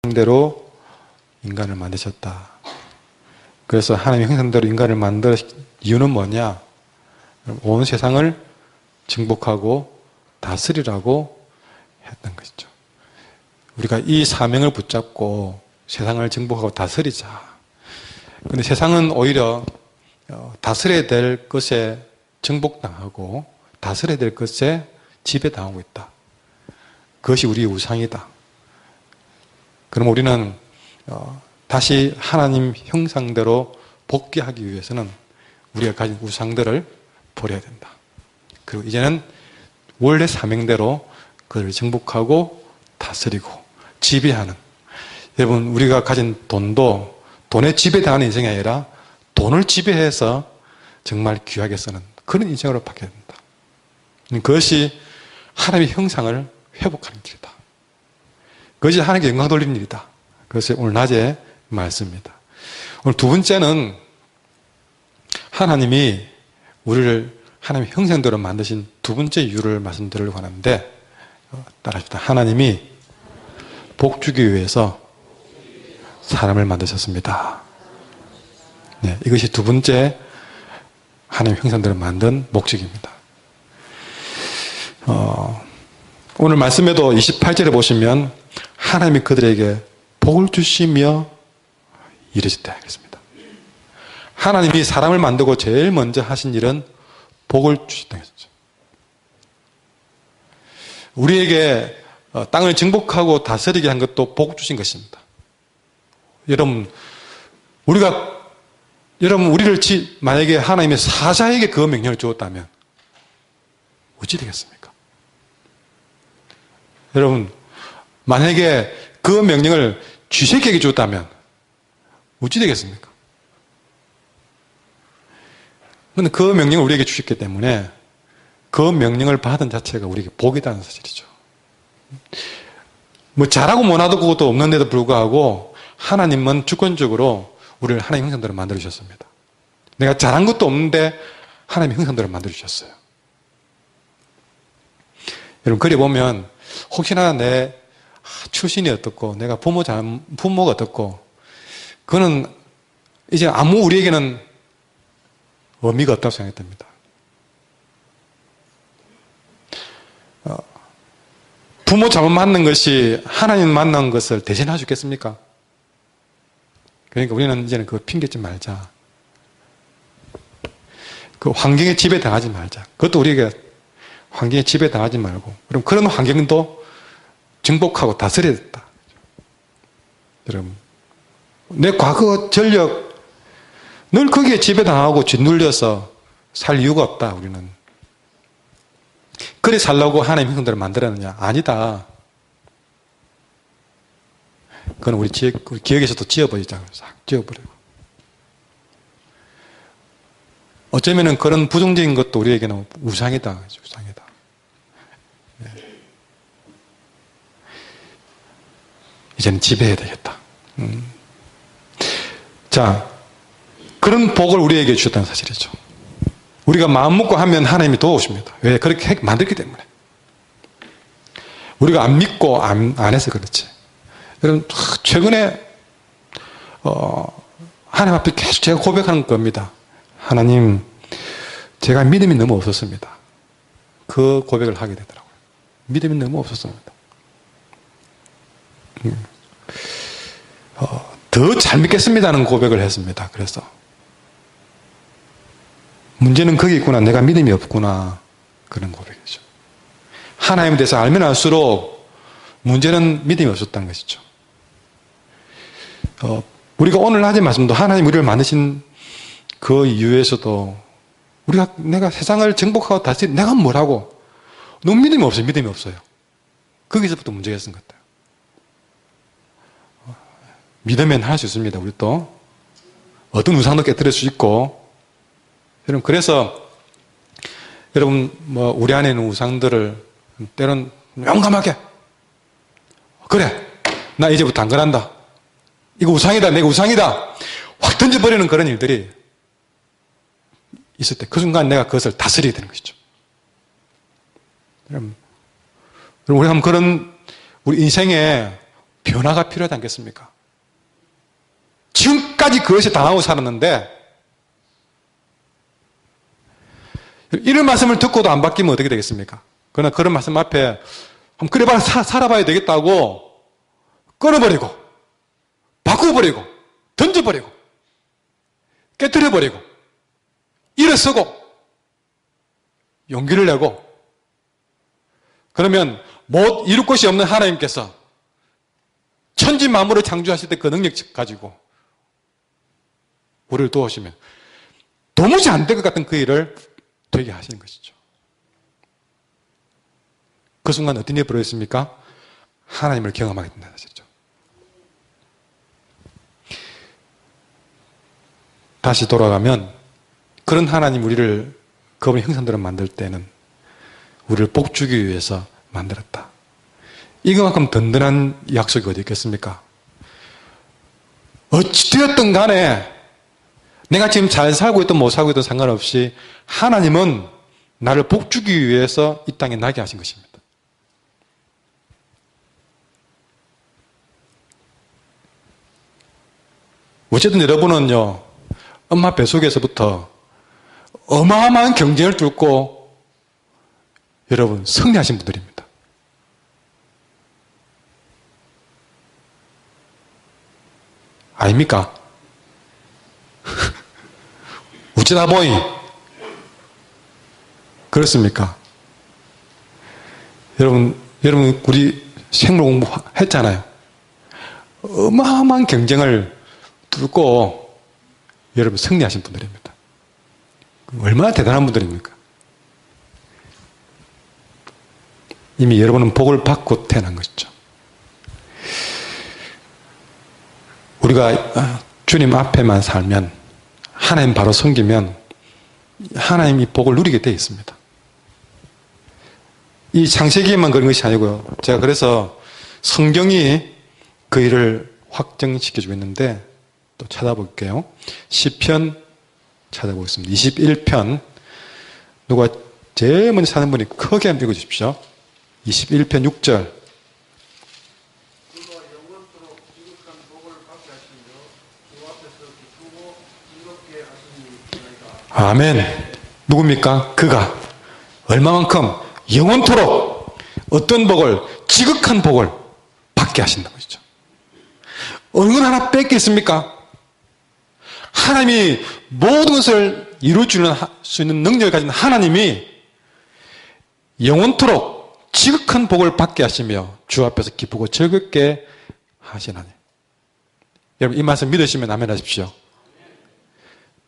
형상대로 인간을 만드셨다. 그래서 하나님의 형상대로 인간을 만든 이유는 뭐냐? 온 세상을 정복하고 다스리라고 했던 것이죠. 우리가 이 사명을 붙잡고 세상을 정복하고 다스리자. 그런데 세상은 오히려 다스려야 될 것에 정복당하고 다스려야 될 것에 지배당하고 있다. 그것이 우리의 우상이다. 그럼 우리는 다시 하나님 형상대로 복귀하기 위해서는 우리가 가진 우상들을 버려야 된다. 그리고 이제는 원래 사명대로 그를 정복하고 다스리고 지배하는, 여러분 우리가 가진 돈도 돈에 지배당하는 인생이 아니라 돈을 지배해서 정말 귀하게 쓰는 그런 인생으로 바뀌어야 된다. 그것이 하나님의 형상을 회복하는 길이다. 그것이 하나님께 영광 돌리는 일이다. 그것이 오늘 낮에 말씀입니다. 오늘 두 번째는 하나님이 우리를 하나님의 형상대로 만드신 두 번째 이유를 말씀드리려고 하는데, 따라합시다. 하나님이 복 주기 위해서 사람을 만드셨습니다. 네, 이것이 두 번째 하나님의 형상대로 만든 목적입니다. 오늘 말씀에도 28절에 보시면 하나님이 그들에게 복을 주시며 이르셨다 하겠습니다. 하나님이 사람을 만들고 제일 먼저 하신 일은 복을 주셨다 했죠. 우리에게 땅을 정복하고 다스리게 한 것도 복 주신 것입니다. 여러분 우리를 만약에 하나님이 사자에게 그 명령을 주었다면 어찌 되겠습니까? 여러분 만약에 그 명령을 쥐새끼에게 주었다면 어찌 되겠습니까? 그런데 그 명령을 우리에게 주셨기 때문에 그 명령을 받은 자체가 우리에게 복이라는 사실이죠. 뭐 잘하고 못하고 것도 없는데도 불구하고 하나님은 주권적으로 우리를 하나님의 형상대로 만들어주셨습니다. 내가 잘한 것도 없는데 하나님의 형상대로 만들어주셨어요. 여러분 그래 보면 혹시나 내 출신이 어떻고 내가 부모가 어떻고 그거는 이제 아무 우리에게는 의미가 없다고 생각됩니다. 부모 잘못 만난 것이 하나님 만난 것을 대신할 수 있겠습니까? 그러니까 우리는 이제는 그거 핑계지 말자. 그 환경에 지배당하지 말자. 그것도 우리에게 환경에 지배당하지 말고, 그럼 그런 환경도 정복하고 다스려야 된다. 여러분, 내 과거 전력 늘 거기에 지배당하고 짓눌려서 살 이유가 없다. 우리는 그래 살라고 하나님 형상대로 만들었느냐? 아니다. 그건 우리 기억에서도 지워버리자. 싹 지워버리고. 어쩌면 그런 부정적인 것도 우리에게는 우상이다. 우상이다. 네. 이제는 지배해야 되겠다. 자, 그런 복을 우리에게 주셨다는 사실이죠. 우리가 마음 먹고 하면 하나님이 도와오십니다. 왜? 그렇게 만들기 때문에. 우리가 안 믿고 안 해서 그렇지. 여러분, 최근에 하나님 앞에 계속 제가 고백하는 겁니다. 하나님, 제가 믿음이 너무 없었습니다. 그 고백을 하게 되더라고요. 믿음이 너무 없었습니다. 더 잘 믿겠습니다는 고백을 했습니다. 그래서 문제는 거기 있구나. 내가 믿음이 없구나. 그런 고백이죠. 하나님에 대해서 알면 알수록 문제는 믿음이 없었다는 것이죠. 우리가 오늘 하신 말씀도 하나님 우리를 만드신 그 이유에서도 내가 세상을 정복하고 다시 내가 뭐라고? 너무 믿음이 없어요. 믿음이 없어요. 거기서부터 문제가 생긴 것 같아요. 믿으면 할 수 있습니다. 우리 또 어떤 우상도 깨뜨릴 수 있고. 여러분 그래서 여러분 우리 안에 있는 우상들을 때론 용감하게 그래 나 이제부터 안 그런다. 이거 우상이다. 내가 우상이다. 확 던져버리는 그런 일들이 있을 때 그 순간 내가 그것을 다스려야 되는 것이죠. 여러분 우리 한번 그런 우리 인생에 변화가 필요하지 않겠습니까? 지금까지 그것이 당하고 살았는데 이런 말씀을 듣고도 안 바뀌면 어떻게 되겠습니까? 그러나 그런 말씀 앞에 한번 그래 살아봐야 되겠다고 끊어버리고 바꾸어버리고 던져버리고 깨뜨려버리고 일어서고 용기를 내고 그러면 못 이룰 것이 없는 하나님께서 천지 만물을 창조하실 때 그 능력 가지고 우리를 도우시면 도무지 안 될 것 같은 그 일을 되게 하시는 것이죠. 그 순간 어떤 일이 벌어졌습니까? 하나님을 경험하게 된다는 것이죠. 다시 돌아가면 그런 하나님 우리를 그분의 형상대로 만들 때는 우리를 복주기 위해서 만들었다. 이거만큼 든든한 약속이 어디 있겠습니까? 어찌되었든 간에 내가 지금 잘 살고 있든 못 살고 있든 상관없이 하나님은 나를 복주기 위해서 이 땅에 나게 하신 것입니다. 어쨌든 여러분은요, 엄마 뱃속에서부터 어마어마한 경쟁을 뚫고 여러분 승리하신 분들입니다. 아닙니까? 어쩌다 보니 그렇습니까? 여러분 우리 생물 공부했잖아요. 어마어마한 경쟁을 뚫고 여러분 승리하신 분들입니다. 얼마나 대단한 분들입니까? 이미 여러분은 복을 받고 태어난 것이죠. 우리가 주님 앞에만 살면 하나님 바로 섬기면 하나님이 복을 누리게 되어 있습니다. 이 창세기에만 그런 것이 아니고요. 제가 그래서 성경이 그 일을 확정시켜주고 있는데 또 찾아볼게요. 시편 찾아보겠습니다. 21편 누가 제일 먼저 사는 분이 크게 한번 읽어주십시오. 21편 6절 아멘. 누굽니까? 그가 얼마만큼 영원토록 어떤 복을 지극한 복을 받게 하신다는 것이죠. 어느 건 하나 뺏겠습니까? 하나님이 모든 것을 이루어주는 수 있는 능력을 가진 하나님이 영원토록 지극한 복을 받게 하시며 주 앞에서 기쁘고 즐겁게 하시나니. 여러분 이 말씀 믿으시면 아멘 하십시오.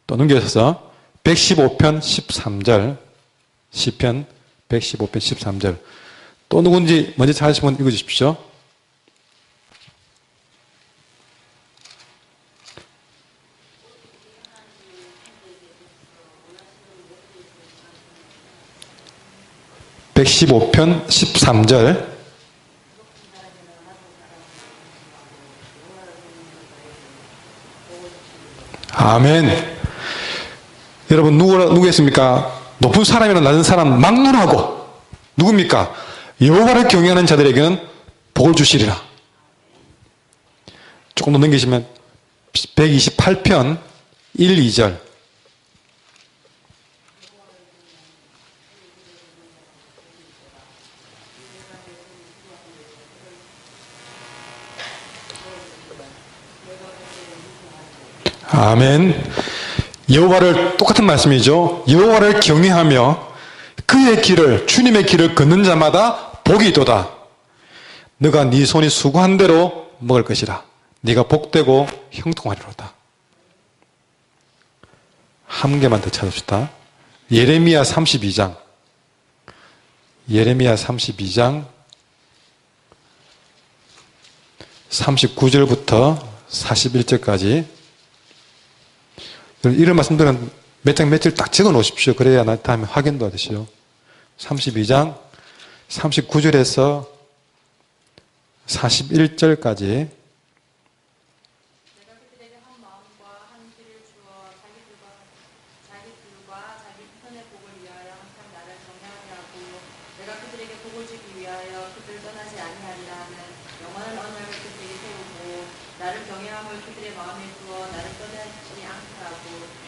또 넘겨서 115편 13절 시편 115편 13절 또 누군지 먼저 찾으시면 읽어주십시오. (115편) 13절 아멘. 여러분 누구겠습니까? 높은 사람이나 낮은 사람 막론하고 누굽니까? 여호와를 경외하는 자들에게는 복을 주시리라. 조금 더 넘기시면 128편 1, 2절 아멘. 여호와를 똑같은 말씀이죠. 여호와를 경외하며 그의 길을 주님의 길을 걷는 자마다 복이 있도다. 너가 네 손이 수고한 대로 먹을 것이라. 네가 복되고 형통하리로다. 한 개만 더 찾읍시다. 예레미야 32장 39절부터 41절까지 이런 말씀들은 몇 장 며칠 딱 적어 놓으십시오. 그래야 다음에 확인도 하시죠. 32장 39절에서 41절까지 나를 경외함을 그들의 마음에 두어 나를 떠나지 않게 하고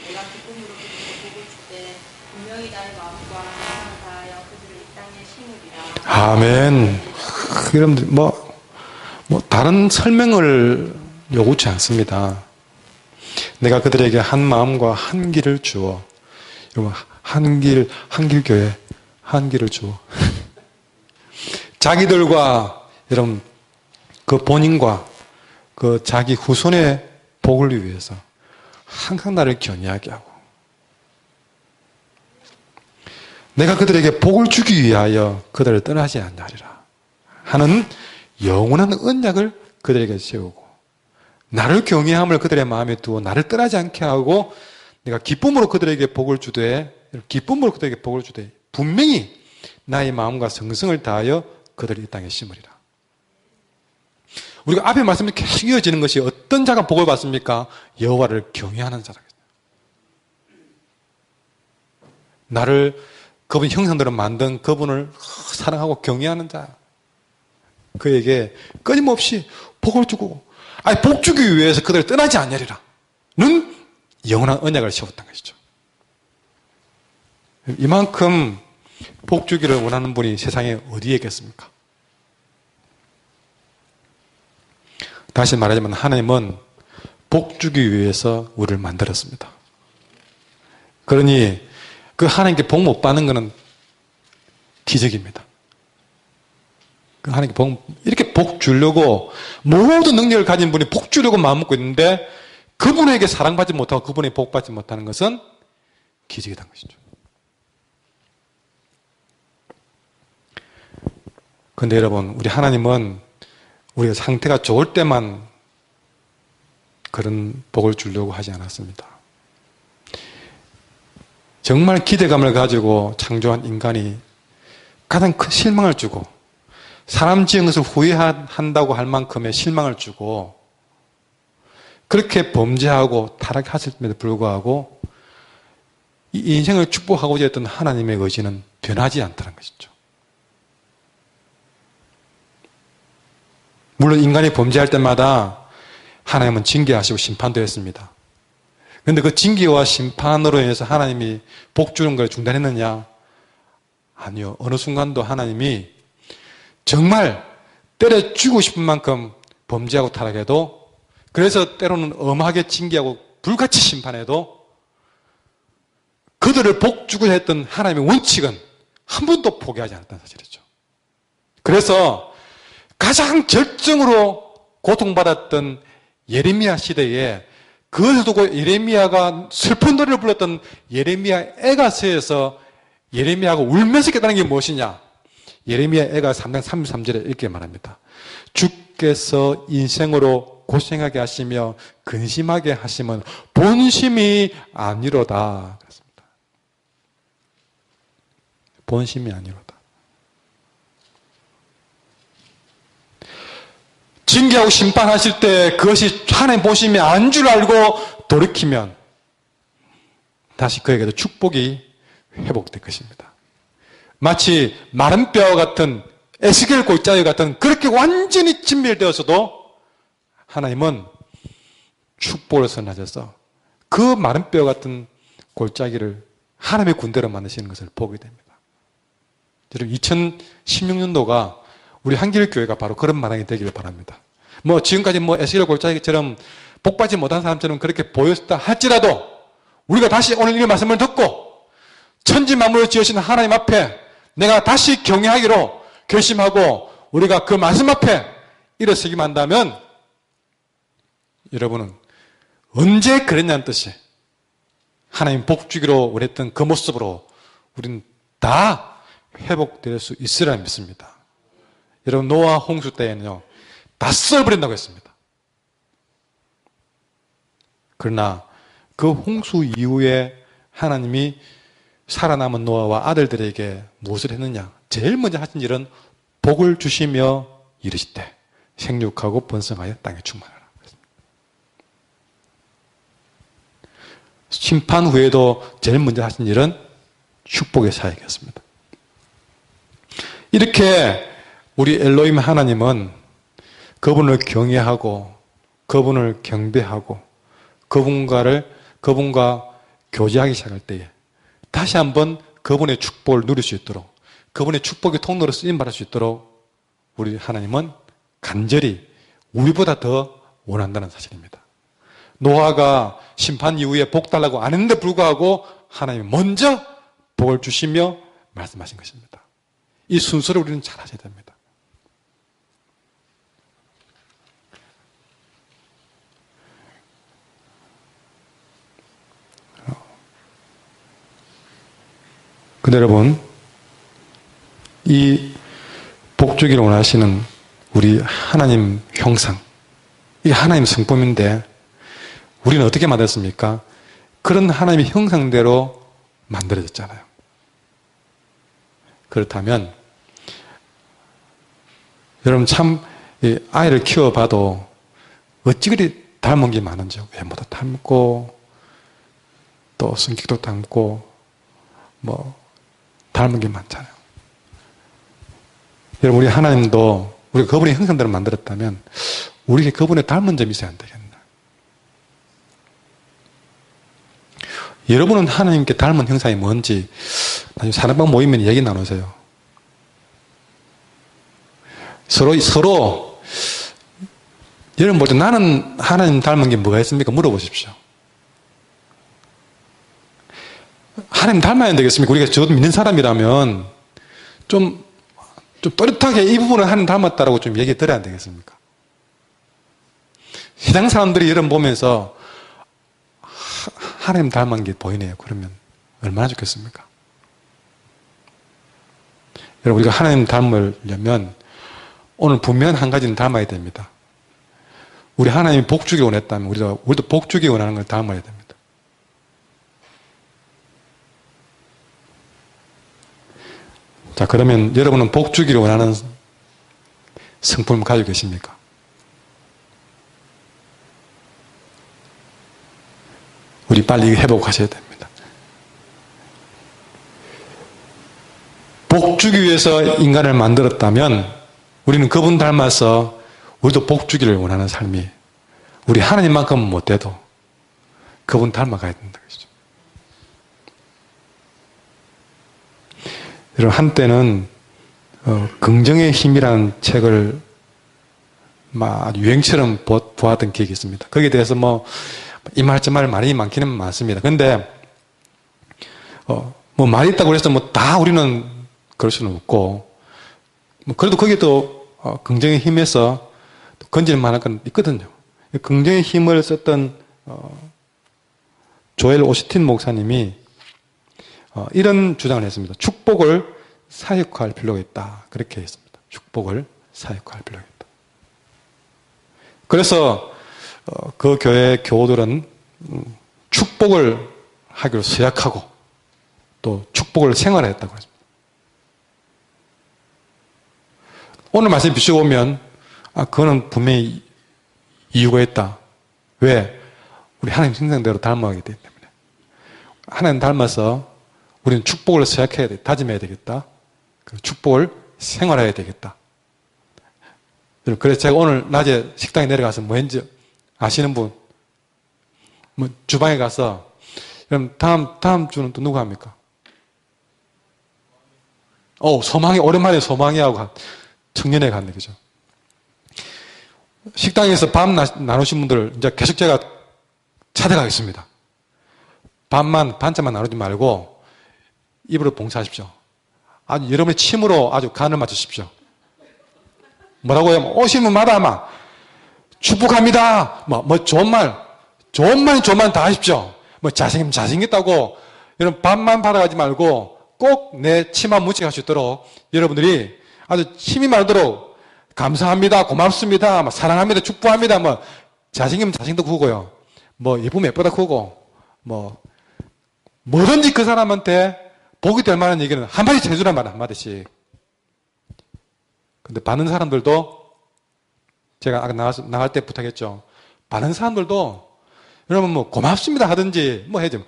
내가 기쁨으로 그들에게 복을 주되 분명히 나의 마음과 항상 다하여 그들을 이 땅에 심으리라. 아멘. 여러분들 뭐 다른 설명을 요구치 않습니다. 내가 그들에게 한 마음과 한 길을 주어. 여러분, 한길 교회, 한 길을 주어. 자기들과, 여러분, 그 본인과 그 자기 후손의 복을 위해서 항상 나를 견이하게 하고, 내가 그들에게 복을 주기 위하여 그들을 떠나지 않냐리라 하는 영원한 언약을 그들에게 세우고, 나를 경외함을 그들의 마음에 두어 나를 떠나지 않게 하고, 내가 기쁨으로 그들에게 복을 주되, 기쁨으로 그들에게 복을 주되, 분명히 나의 마음과 성성을 다하여 그들을 이 땅에 심으리라. 우리가 앞에 말씀이 계속 이어지는 것이 어떤 자가 복을 받습니까? 여호와를 경외하는 자라. 나를 그분 형상대로 만든 그분을 사랑하고 경외하는 자, 그에게 끊임없이 복을 주고, 복 주기 위해서 그들을 떠나지 않으리라 는 영원한 언약을 세웠던 것이죠. 이만큼 복 주기를 원하는 분이 세상에 어디에 있겠습니까? 다시 말하자면 하나님은 복 주기 위해서 우리를 만들었습니다. 그러니 그 하나님께 복 못 받는 것은 기적입니다. 그 하나님께 이렇게 복 주려고 모든 능력을 가진 분이 복 주려고 마음먹고 있는데 그분에게 사랑받지 못하고 그분에 복 받지 못하는 것은 기적이란 것이죠. 그런데 여러분, 우리 하나님은 우리가 상태가 좋을 때만 그런 복을 주려고 하지 않았습니다. 정말 기대감을 가지고 창조한 인간이 가장 큰 실망을 주고, 사람 지은 것을 후회한다고 할 만큼의 실망을 주고, 그렇게 범죄하고 타락했음에도 불구하고 이 인생을 축복하고자 했던 하나님의 의지는 변하지 않다는 것이죠. 물론 인간이 범죄할 때마다 하나님은 징계하시고 심판도 했습니다. 그런데 그 징계와 심판으로 인해서 하나님이 복 주는 걸 중단했느냐? 아니요. 어느 순간도 하나님이 정말 때려 죽이고 싶은 만큼 범죄하고 타락해도, 그래서 때로는 엄하게 징계하고 불같이 심판해도 그들을 복 주고자 했던 하나님의 원칙은 한 번도 포기하지 않았다는 사실이죠. 그래서 가장 절정으로 고통받았던 예레미야 시대에, 그것을 두고 예레미야가 슬픈 노래를 불렀던 예레미야 애가서에서 예레미야가 울면서 깨달은 게 무엇이냐? 예레미야 애가 3장 33절에 이렇게 말합니다. 주께서 인생으로 고생하게 하시며 근심하게 하시면 본심이 아니로다. 그렇습니다. 본심이 아니로다. 징계하고 심판하실 때 그것이 하나님 본심이 아닌 줄 알고 돌이키면 다시 그에게도 축복이 회복될 것입니다. 마치 마른 뼈 같은 에스겔 골짜기 같은, 그렇게 완전히 진멸되어서도 하나님은 축복을 선하셔서 그 마른 뼈 같은 골짜기를 하나님의 군대로 만드시는 것을 보게 됩니다. 여러분, 2016년도가 우리 한길교회가 바로 그런 마당이 되기를 바랍니다. 지금까지 에스겔 골짜기처럼 복받지 못한 사람처럼 그렇게 보였다 할지라도, 우리가 다시 오늘 이 말씀을 듣고 천지 만물을 지으신 하나님 앞에 내가 다시 경외하기로 결심하고 우리가 그 말씀 앞에 일어서기만 한다면, 여러분은 언제 그랬냐는 뜻이, 하나님 복 주기로 원했던 그 모습으로 우리는 다 회복될 수 있으리라 믿습니다. 여러분, 노아 홍수 때에는요, 다 썰어버린다고 했습니다. 그러나 그 홍수 이후에 하나님이 살아남은 노아와 아들들에게 무엇을 했느냐? 제일 먼저 하신 일은 복을 주시며 이르시되 생육하고 번성하여 땅에 충만하라. 심판 후에도 제일 먼저 하신 일은 축복의 사역이었습니다. 이렇게 우리 엘로힘 하나님은 그분을 경외하고 그분을 경배하고 그분과 교제하기 시작할 때에 다시 한번 그분의 축복을 누릴 수 있도록, 그분의 축복의 통로로 쓰임받을 수 있도록 우리 하나님은 간절히 우리보다 더 원한다는 사실입니다. 노아가 심판 이후에 복 달라고 안 했는데 불구하고 하나님이 먼저 복을 주시며 말씀하신 것입니다. 이 순서를 우리는 잘 아셔야 됩니다. 근데 여러분, 이 복주기를 원하시는 우리 하나님 형상, 이게 하나님 성품인데 우리는 어떻게 만들었습니까? 그런 하나님의 형상대로 만들어졌잖아요. 그렇다면 여러분 참 아이를 키워봐도 어찌 그리 닮은 게 많은지, 외모도 닮고 또 성격도 닮고 닮은 게 많잖아요. 여러분, 우리 하나님도 우리가 그분의 형상대로 만들었다면 우리에게 그분의 닮은 점이 있어야 안 되겠나? 여러분은 하나님께 닮은 형상이 뭔지 나중에 사랑방 모이면 얘기 나누세요. 서로 여러분 볼 때 나는 하나님 닮은 게 뭐가 있습니까? 물어보십시오. 하나님 닮아야 되겠습니까? 우리가 저도 믿는 사람이라면 좀 또렷하게 이 부분은 하나님 닮았다라고 좀 얘기 드려야 안 되겠습니까? 세상 사람들이 여러분 보면서 하나님 닮은 게 보이네요. 그러면 얼마나 좋겠습니까? 여러분, 우리가 하나님 닮으려면 오늘 분명한 한 가지는 닮아야 됩니다. 우리 하나님이 복 주기 원했다면 우리도 복 주기 원하는 걸 닮아야 됩니다. 자, 그러면 여러분은 복 주기를 원하는 성품을 가지고 계십니까? 우리 빨리 회복하셔야 됩니다. 복 주기 위해서 인간을 만들었다면 우리는 그분 닮아서 우리도 복 주기를 원하는 삶이, 우리 하나님만큼은 못돼도 그분 닮아가야 된다. 여러분, 한때는 긍정의 힘이라는 책을 막 유행처럼 보았던 기억이 있습니다. 거기에 대해서 이 말 저 말 말이 많기는 많습니다. 근데 말이 있다고 해서 다 우리는 그럴 수는 없고, 그래도 거기도 긍정의 힘에서 건질 만한 건 있거든요. 긍정의 힘을 썼던 조엘 오스틴 목사님이 이런 주장을 했습니다. 축복을 사역화할 필요가 있다. 그렇게 했습니다. 축복을 사역화할 필요가 있다. 그래서 그 교회 교우들은 축복을 하기로 서약하고 또 축복을 생활했다고 했습니다. 오늘 말씀 비춰보면 그거는 분명히 이유가 있다. 왜? 우리 하나님 형상대로 닮아가게 되기 때문에. 하나님 닮아서 우리는 축복을 서약해야 돼. 다짐해야 되겠다. 그 축복을 생활해야 되겠다. 그래서 제가 오늘 낮에 식당에 내려가서 뭐 했는지 아시는 분? 주방에 가서, 그럼 다음 주는 또 누구 합니까? 소망이, 오랜만에 소망이하고 청년회 갔네, 그죠? 식당에서 밥 나누신 분들, 이제 계속 제가 찾아가겠습니다. 반찬만 나누지 말고, 입으로 봉사하십시오. 아주 여러분의 침으로 아주 간을 맞추십시오. 뭐라고요? 오시는 분마다 아마 축복합니다. 좋은 말만 다 하십시오. 잘생겼다고 여러분 밥만 받아가지 말고 꼭 내 치마 묻히게 할 수 있도록 여러분들이 아주 힘이 많도록 감사합니다. 고맙습니다. 사랑합니다. 축복합니다. 잘생기면 잘생도 크고요. 예쁘면 예쁘다 크고 뭐든지 그 사람한테 복이 될 만한 얘기는 한마디씩 해주란 말 한마디씩. 근데 받는 사람들도 제가 아까 나갈 때 부탁했죠. 받는 사람들도 여러분 고맙습니다 하든지 해야죠.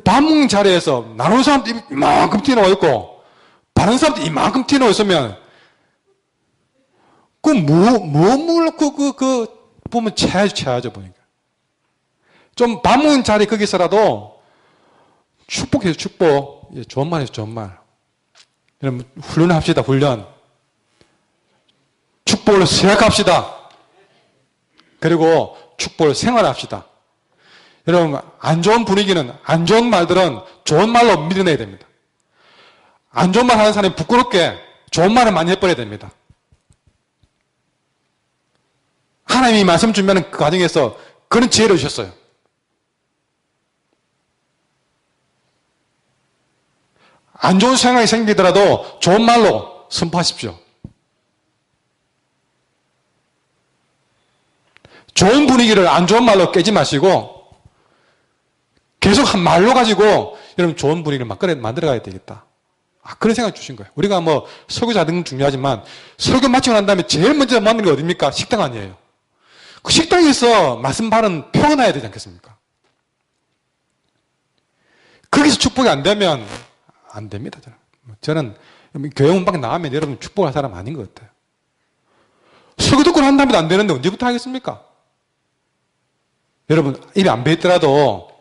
밥 먹는 자리에서 나누는 사람도 이만큼 튀어나와 있고 받는 사람도 이만큼 튀어나와 있으면 보면 체하죠, 보니까. 좀 밥 먹는 자리 거기서라도 축복해요, 축복. 예, 좋은 말이에요, 좋은 말. 여러분, 훈련합시다, 훈련. 축복을 생각합시다. 그리고 축복을 생활합시다. 여러분, 안 좋은 분위기는, 안 좋은 말들은 좋은 말로 밀어내야 됩니다. 안 좋은 말 하는 사람이 부끄럽게 좋은 말을 많이 해버려야 됩니다. 하나님이 말씀 준비하는 그 과정에서 그런 지혜를 주셨어요. 안 좋은 생각이 생기더라도 좋은 말로 선포하십시오. 좋은 분위기를 안 좋은 말로 깨지 마시고 계속 한 말로 가지고 여러분 좋은 분위기를 만들어가야 되겠다. 그런 생각 주신 거예요. 우리가 뭐 설교자 등 중요하지만 설교 마치고 난 다음에 제일 먼저 만나는 게 어딥니까? 식당 아니에요. 그 식당에서 말씀 발언 표현해야 되지 않겠습니까? 거기서 축복이 안 되면 안 됩니다. 저는 교회 문 밖에 나가면 여러분 축복할 사람 아닌 것 같아요. 설교 듣고 난 다음에도 안 되는데 언제부터 하겠습니까? 여러분 입에 안 배있더라도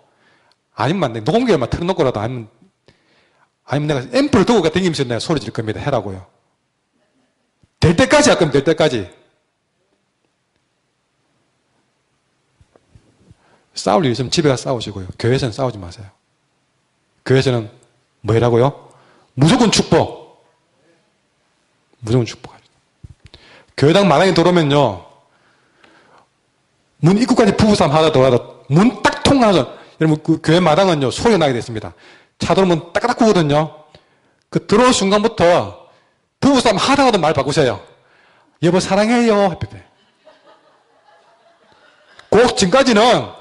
아니면 녹음기를 틀어놓고라도 아니면 내가 앰프를 들고 다니면서 내가 소리 지를 겁니다. 해라고요. 될 때까지 할 겁니다. 될 때까지. 싸울 일 있으면 집에 가서 싸우시고요. 교회에서는 싸우지 마세요. 교회에서는 뭐라고요? 무조건 축복. 무조건 축복합니다. 교회당 마당에 들어오면요. 문 입구까지 부부싸움 하다 들어가다 문 딱 통하죠. 여러분 그 교회 마당은요. 소리가 나게 됐습니다. 차 들어오면 따까닥 구거든요. 그 들어올 순간부터 부부싸움 하다가도 말 바꾸세요. 여보 사랑해요. 그 지금까지는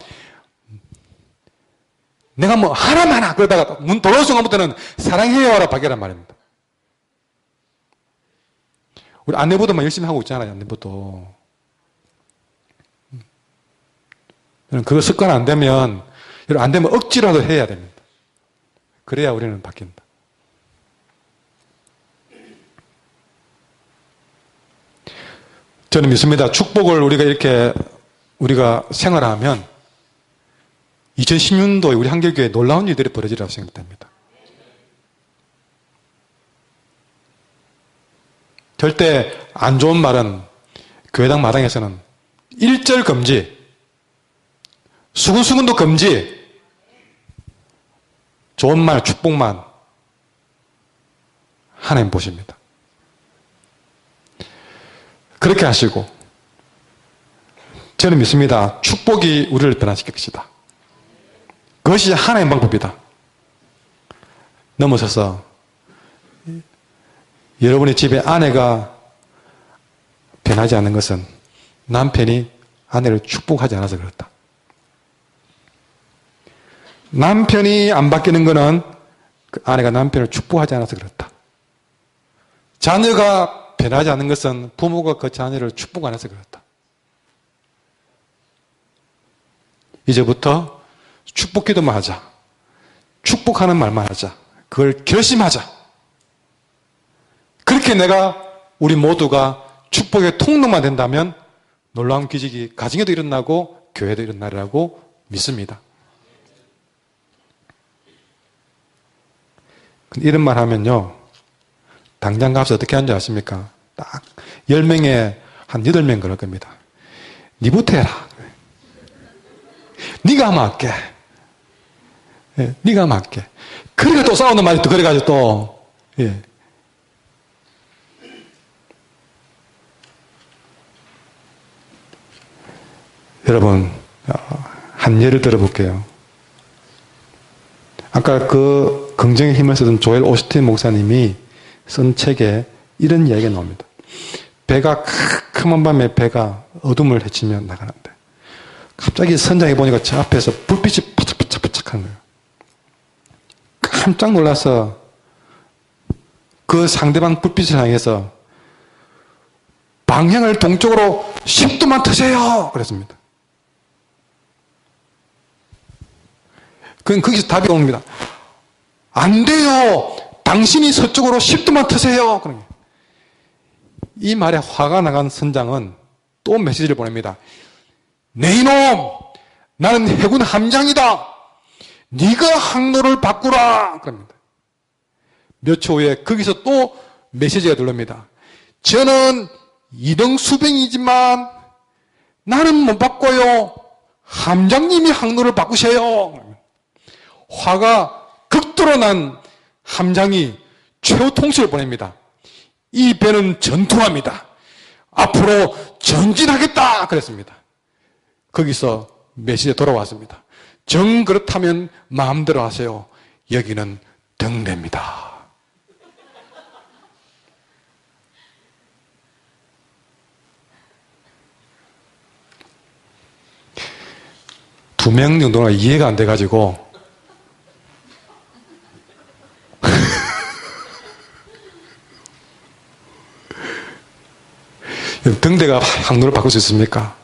내가 뭐 하나만 그러다가 문 들어올 순간부터는 사랑해요라 바뀌란 말입니다. 우리 안내부도만 열심히 하고 있잖아요. 안내부도. 그거 습관 안 되면 안 되면 억지라도 해야 됩니다. 그래야 우리는 바뀐다. 저는 믿습니다. 축복을 우리가 생활하면 2016년도에 우리 한길교회에 놀라운 일들이 벌어지리라고 생각됩니다. 절대 안 좋은 말은 교회당 마당에서는 일절 금지, 수근수근도 금지, 좋은 말, 축복만 하나님 보십니다. 그렇게 하시고 저는 믿습니다. 축복이 우리를 변화시킬 것이다. 그것이 하나의 방법이다. 넘어서서 여러분의 집에 아내가 변하지 않는 것은 남편이 아내를 축복하지 않아서 그렇다. 남편이 안 바뀌는 것은 그 아내가 남편을 축복하지 않아서 그렇다. 자녀가 변하지 않는 것은 부모가 그 자녀를 축복 안 해서 그렇다. 이제부터 축복 기도만 하자. 축복하는 말만 하자. 그걸 결심하자. 그렇게 우리 모두가 축복의 통로만 된다면 놀라운 기적이 가정에도 일어나고 교회도 일어나리라고 믿습니다. 이런 말 하면요. 당장 가서 어떻게 하는지 아십니까? 딱 10명에 한 8명 그럴 겁니다. 니부터 해라. 니가 하면 할게. 예, 니가 하면 할게. 그러니까 또 싸우는 말이 또 그래가지고 또 예. 여러분 한 예를 들어볼게요. 아까 그 긍정의 힘을 쓰던 조엘 오스틴 목사님이 쓴 책에 이런 이야기가 나옵니다. 배가 캄캄한 밤에 배가 어둠을 헤치며 나가는데 갑자기 선장에 보니까 저 앞에서 불빛이 반짝반짝하는 거예요. 깜짝 놀라서 그 상대방 불빛을 향해서 방향을 동쪽으로 10도만 트세요. 그랬습니다. 그럼 거기서 답이 옵니다. 안 돼요. 당신이 서쪽으로 10도만 트세요. 이 말에 화가 나간 선장은 또 메시지를 보냅니다. 네 이놈! 나는 해군 함장이다! 네가 항로를 바꾸라! 그럽니다. 몇 초 후에 거기서 또 메시지가 들립니다. 저는 2등 수병이지만 나는 못 바꿔요. 함장님이 항로를 바꾸세요. 화가 극도로 난 함장이 최후 통수를 보냅니다. 이 배는 전투합니다. 앞으로 전진하겠다! 그랬습니다. 거기서 메시지가 돌아왔습니다. 정 그렇다면 마음대로 하세요. 여기는 등대입니다. 두 명 정도가 이해가 안 돼가지고 등대가 항로를 바꿀 수 있습니까?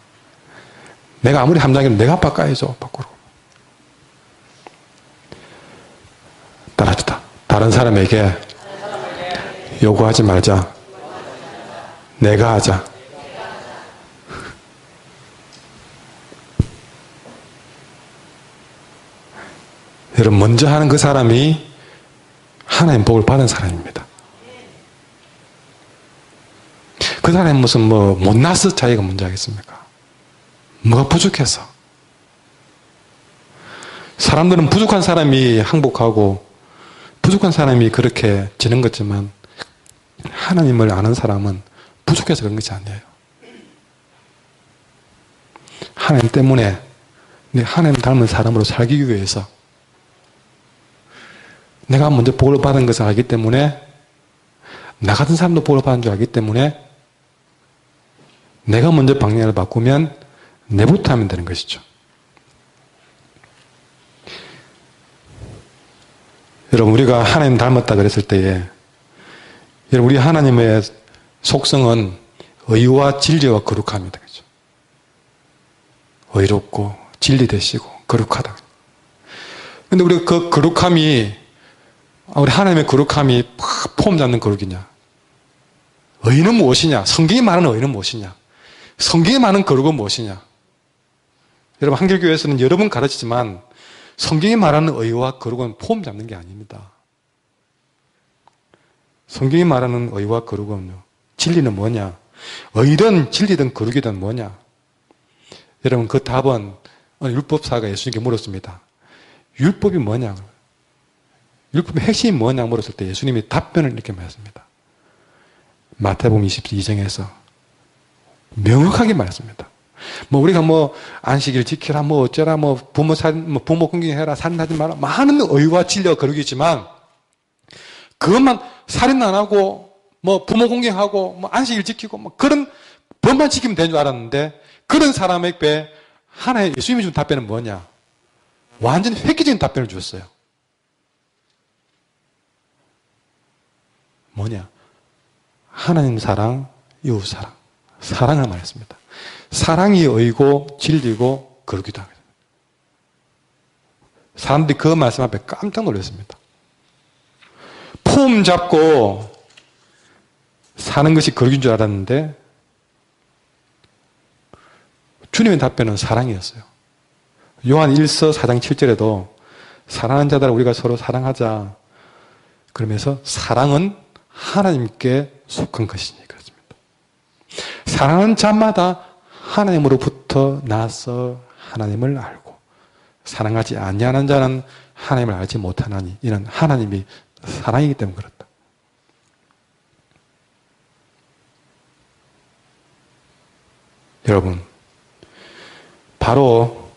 내가 아무리 함장이면 내가 바꿔야죠. 바꾸러. 따라합시다. 다른 사람에게 요구하지 말자. 내가 하자. 여러분, 먼저 하는 그 사람이 하나님 복을 받은 사람입니다. 그 사람이 무슨 못나서 자기가 먼저 하겠습니까? 뭐가 부족해서? 사람들은 부족한 사람이 항복하고 부족한 사람이 그렇게 지는 거지만 하나님을 아는 사람은 부족해서 그런 것이 아니에요. 하나님 때문에 하나님 닮은 사람으로 살기 위해서 내가 먼저 복을 받은 것을 알기 때문에 나 같은 사람도 복을 받은 줄 알기 때문에 내가 먼저 방향을 바꾸면 내부터 하면 되는 것이죠. 여러분, 우리가 하나님 닮았다 그랬을 때에 여러분, 우리 하나님의 속성은 의와 진리와 거룩함이다. 그죠? 의롭고 진리 되시고 거룩하다. 근데 우리가 그 거룩함이 우리 하나님의 거룩함이 폼 잡는 거룩이냐? 의는 무엇이냐? 성경이 말하는 의는 무엇이냐? 성경이 말하는 거룩은 무엇이냐? 여러분, 한길교회에서는 여러 번 가르치지만 성경이 말하는 의와 거룩은 폼 잡는 게 아닙니다. 성경이 말하는 의와 거룩은요, 진리는 뭐냐? 의든 진리든 거룩이든 뭐냐? 여러분, 그 답은 율법사가 예수님께 물었습니다. 율법이 뭐냐? 율법의 핵심이 뭐냐 물었을 때 예수님이 답변을 이렇게 말했습니다. 마태복음 22장에서 명확하게 말했습니다. 우리가 안식일 지키라, 어쩌라, 부모 공경해라, 살인하지 마라, 많은 의와 진리와 거룩이지만 그것만 살인 안 하고, 부모 공경하고, 안식일 지키고, 그런 법만 지키면 되는 줄 알았는데 그런 사람에게 하나의 예수님이 준 답변은 뭐냐? 완전히 획기적인 답변을 주셨어요. 뭐냐? 하나님 사랑, 이웃 사랑. 사랑을 말했습니다. 사랑이 의고 진리고 거룩이다. 사람들이 그 말씀 앞에 깜짝 놀랐습니다. 폼 잡고 사는 것이 거룩인 줄 알았는데 주님의 답변은 사랑이었어요. 요한 1서 4장 7절에도 사랑하는 자들아 우리가 서로 사랑하자 그러면서 사랑은 하나님께 속한 것이니 그렇습니다. 사랑하는 자마다 하나님으로부터 나서 하나님을 알고 사랑하지 아니하는 자는 하나님을 알지 못하나니 이는 하나님이 사랑이기 때문에 그렇다. 여러분, 바로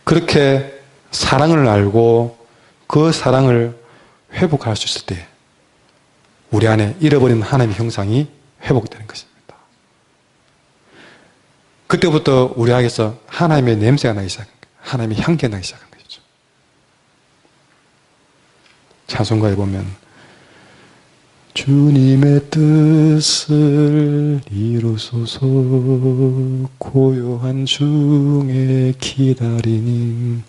그렇게 사랑을 알고 그 사랑을 회복할 수 있을 때 우리 안에 잃어버린 하나님의 형상이 회복되는 것입니다. 그때부터 우리 안에서 하나님의 냄새가 나기 시작한 거예요. 하나님의 향기가 나기 시작한 것이죠. 찬송가에 보면 주님의 뜻을 이루소서 고요한 중에 기다리니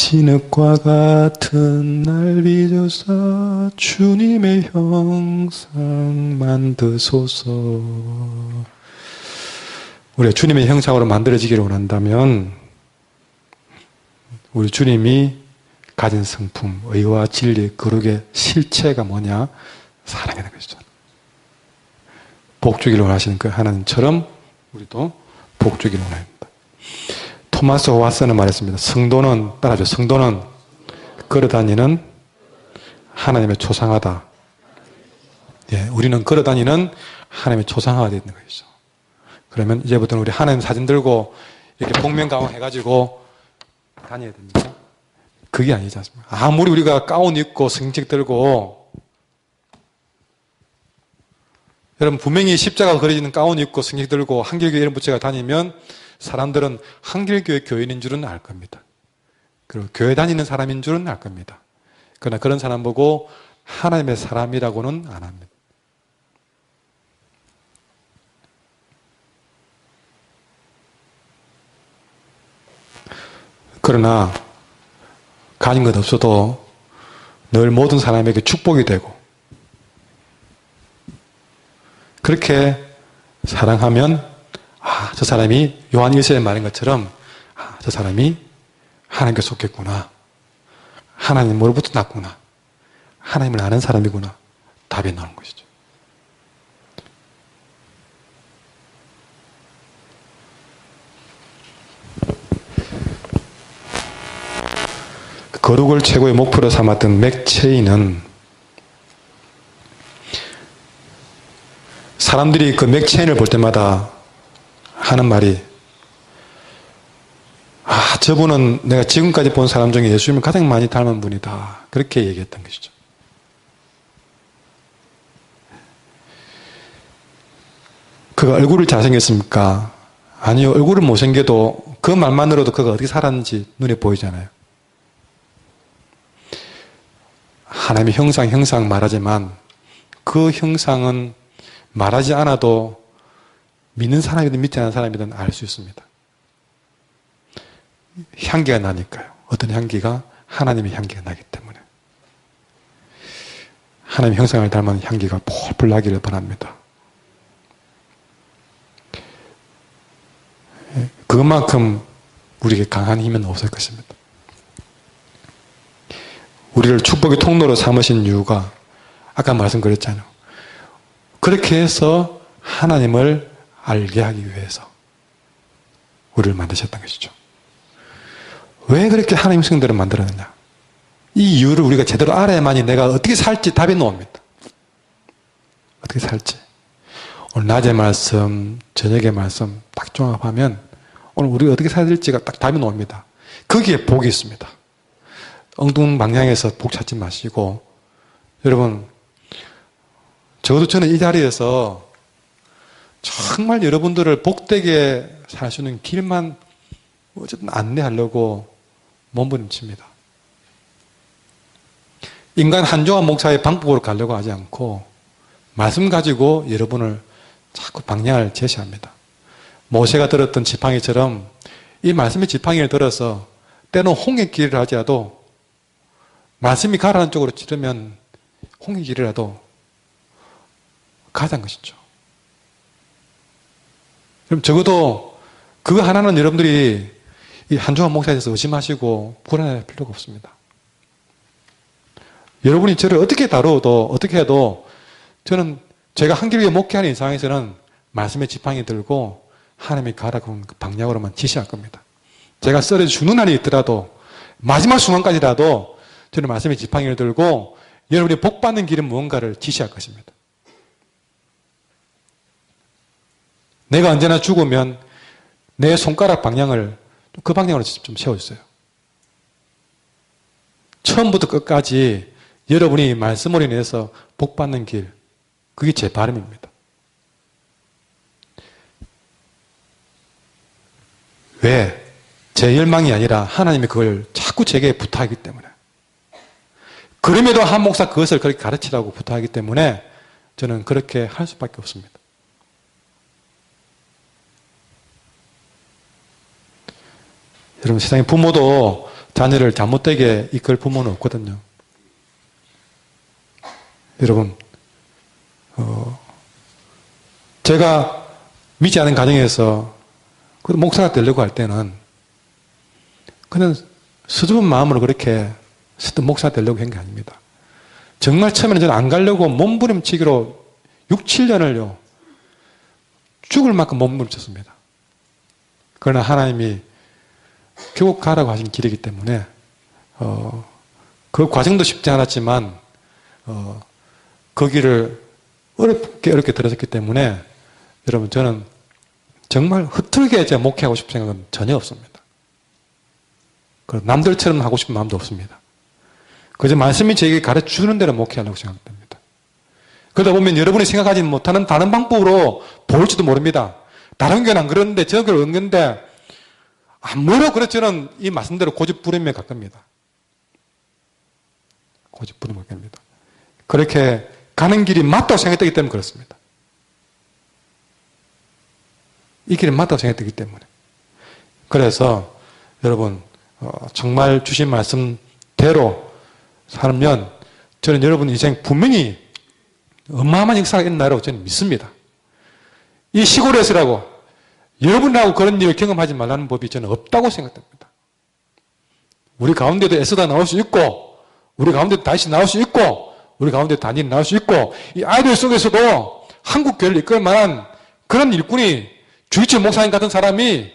진흙과 같은 날 빚어서 주님의 형상 만드소서. 우리가 주님의 형상으로 만들어지기를 원한다면 우리 주님이 가진 성품, 의와 진리, 거룩의 실체가 뭐냐? 사랑이라는 것이죠. 복 주기를 원하시는 그 하나님처럼 우리도 복 주기를 원합니다. 토마스 호와스는 말했습니다. 성도는, 따라하죠. 성도는 걸어다니는 하나님의 초상화다. 예, 우리는 걸어다니는 하나님의 초상화가 되어 있는 것이죠. 그러면 이제부터는 우리 하나님 사진 들고 이렇게 복면가왕 해가지고 다녀야 됩니까? 그게 아니지 않습니까? 아무리 우리가 가운 입고 성직 들고, 여러분 분명히 십자가 그려지는 가운 입고 성직 들고 한길교회 이름 붙여가 다니면 사람들은 한길교회 교인인 줄은 알 겁니다. 그리고 교회 다니는 사람인 줄은 알 겁니다. 그러나 그런 사람 보고 하나님의 사람이라고는 안 합니다. 그러나 가진 것 없어도 늘 모든 사람에게 축복이 되고 그렇게 사랑하면 저 사람이 요한 1세에 말한 것처럼 저 사람이 하나님께 속했구나. 하나님으로부터 났구나. 하나님을 아는 사람이구나. 답이 나오는 것이죠. 거룩을 최고의 목표로 삼았던 맥체인은 사람들이 그 맥체인을 볼 때마다 하는 말이 저분은 내가 지금까지 본 사람 중에 예수님을 가장 많이 닮은 분이다. 그렇게 얘기했던 것이죠. 그가 얼굴을 잘생겼습니까? 아니요. 얼굴을 못생겨도 그 말만으로도 그가 어떻게 살았는지 눈에 보이잖아요. 하나님의 형상 말하지만 그 형상은 말하지 않아도 믿는 사람이든 믿지 않는 사람이든 알 수 있습니다. 향기가 나니까요. 어떤 향기가? 하나님의 향기가 나기 때문에. 하나님의 형상을 닮은 향기가 폴폴 나기를 바랍니다. 그것만큼 우리에게 강한 힘은 없을 것입니다. 우리를 축복의 통로로 삼으신 이유가 아까 말씀드렸잖아요. 그렇게 해서 하나님을 알게 하기 위해서 우리를 만드셨던 것이죠. 왜 그렇게 하나님 성들을 만들었느냐? 이 이유를 우리가 제대로 알아야만이 내가 어떻게 살지 답이 나옵니다. 어떻게 살지. 오늘 낮의 말씀, 저녁의 말씀 딱 종합하면 오늘 우리가 어떻게 살아야 될지가 딱 답이 나옵니다. 거기에 복이 있습니다. 엉뚱방향에서 복 찾지 마시고 여러분 적어도 저는 이 자리에서 정말 여러분들을 복되게 살 수 있는 길만 어쨌든 안내하려고 몸부림칩니다. 인간 한종환 목사의 방법으로 가려고 하지 않고 말씀 가지고 여러분을 자꾸 방향을 제시합니다. 모세가 들었던 지팡이처럼 이 말씀의 지팡이를 들어서 때는 홍해 길을 하지라도 말씀이 가라는 쪽으로 찌르면 홍해 길이라도 가자는 것이죠. 그럼 적어도 그거 하나는 여러분들이 이 한종환 목사에 대해서 의심하시고 불안할 필요가 없습니다. 여러분이 저를 어떻게 다루어도 어떻게 해도 저는 제가 한길교회 목회하는 이상에서는 말씀의 지팡이 들고 하나님이 가라고 하는 그 방향으로만 지시할 겁니다. 제가 썰어 죽는 날이 있더라도 마지막 순간까지라도 저는 말씀의 지팡이를 들고 여러분이 복받는 길은 무언가를 지시할 것입니다. 내가 언제나 죽으면 내 손가락 방향을 그 방향으로 좀 세워주세요. 처음부터 끝까지 여러분이 말씀으로 인해서 복받는 길, 그게 제 바람입니다. 왜? 제 열망이 아니라 하나님이 그걸 자꾸 제게 부탁하기 때문에. 그럼에도 한 목사 그것을 그렇게 가르치라고 부탁하기 때문에 저는 그렇게 할 수밖에 없습니다. 여러분 세상에 부모도 자녀를 잘못되게 이끌 부모는 없거든요. 여러분, 제가 믿지 않은 가정에서 목사가 되려고 할 때는 그냥 수줍은 마음으로 그렇게 목사가 되려고 한 게 아닙니다. 정말 처음에는 저는 안 가려고 몸부림치기로 6, 7년을요. 죽을 만큼 몸부림쳤습니다. 그러나 하나님이 결국 가라고 하신 길이기 때문에 그 과정도 쉽지 않았지만 그 길을 어렵게 들어섰기 때문에 여러분 저는 정말 흐트러게 제가 목회하고 싶은 생각은 전혀 없습니다. 남들처럼 하고 싶은 마음도 없습니다. 그저 말씀이 저에게 가르쳐주는 대로 목회하려고 생각됩니다. 그러다 보면 여러분이 생각하지 못하는 다른 방법으로 보일지도 모릅니다. 다른 교회는 안 그러는데 저 교회는 없는데 아무로 그렇지 저는 이 말씀대로 고집부림에 가깝니다. 고집부림에 가깝니다. 그렇게 가는 길이 맞다고 생각했기 때문에 그렇습니다. 이 길이 맞다고 생각했기 때문에. 그래서 여러분 정말 주신 말씀대로 살면 저는 여러분 인생 분명히 어마어마한 역사가 있나라고 저는 믿습니다. 이 시골에서라고 여러분하고 그런 일을 경험하지 말라는 법이 저는 없다고 생각됩니다. 우리 가운데도 에스더 나올 수 있고 우리 가운데도 다윗이 나올 수 있고 우리 가운데 다니엘 나올 수 있고 이 아이들 속에서도 한국 교회를 이끌 만한 그런 일꾼이 주기철 목사님 같은 사람이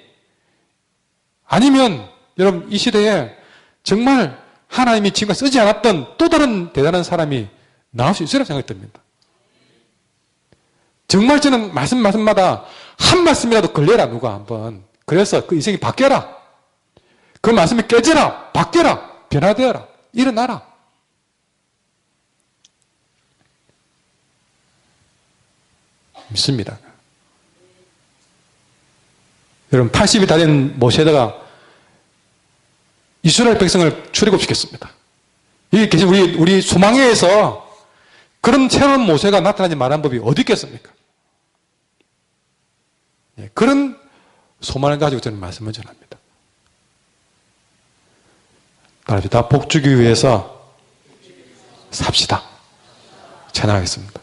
아니면 여러분 이 시대에 정말 하나님이 지금까지 쓰지 않았던 또 다른 대단한 사람이 나올 수 있으리라 생각이 듭니다. 정말 저는 말씀마다 한 말씀이라도 걸려라 누가 한번. 그래서 그 인생이 바뀌어라. 그 말씀이 깨져라. 바뀌어라. 변화되어라. 일어나라. 믿습니다. 여러분 80이 다 된 모세다가 이스라엘 백성을 출애굽시켰습니다. 여기 계신 우리 소망회에서 그런 새로운 모세가 나타나지 말한 법이 어디 있겠습니까? 그런 소망을 가지고 저는 말씀을 전합니다. 다 복주기 위해서 삽시다. 찬양하겠습니다.